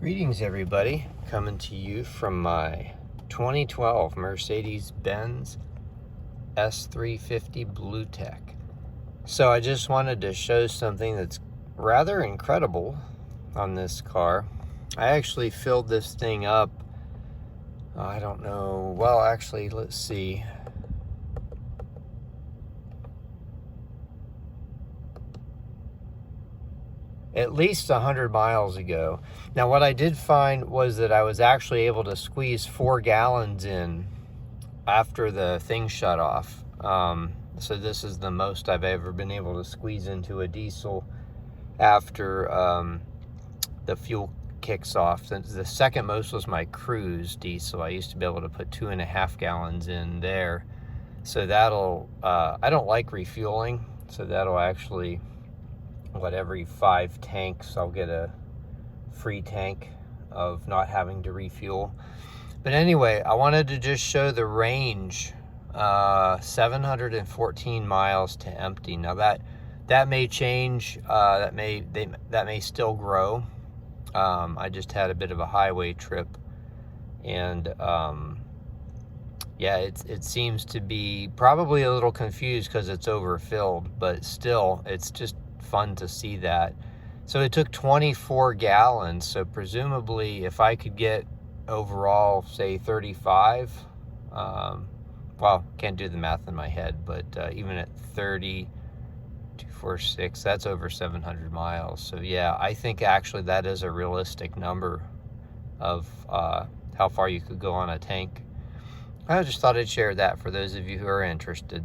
Greetings everybody, coming to you from my 2012 Mercedes-Benz S350 Bluetec. So I just wanted to show something that's rather incredible on this car. I actually filled this thing up, I don't know, well actually let's see. At least 100 miles ago. Now what I did find was that I was actually able to squeeze 4 gallons in after the thing shut off. So this is the most I've ever been able to squeeze into a diesel after the fuel kicks off. The second most was my cruise diesel. I used to be able to put 2.5 gallons in there. So that'll, I don't like refueling, so that'll actually, every 5 tanks I'll get a free tank of not having to refuel. But anyway, I wanted to just show the range, 714 miles to empty. Now that may change, that may still grow. I just had a bit of a highway trip, and yeah, it seems to be probably a little confused because it's overfilled, but still it's just fun to see that. So it took 24 gallons, so presumably if I could get overall say 35, well, can't do the math in my head, but even at 30, 246, that's over 700 miles. So yeah, I think actually that is a realistic number of how far you could go on a tank. I just thought I'd share that for those of you who are interested.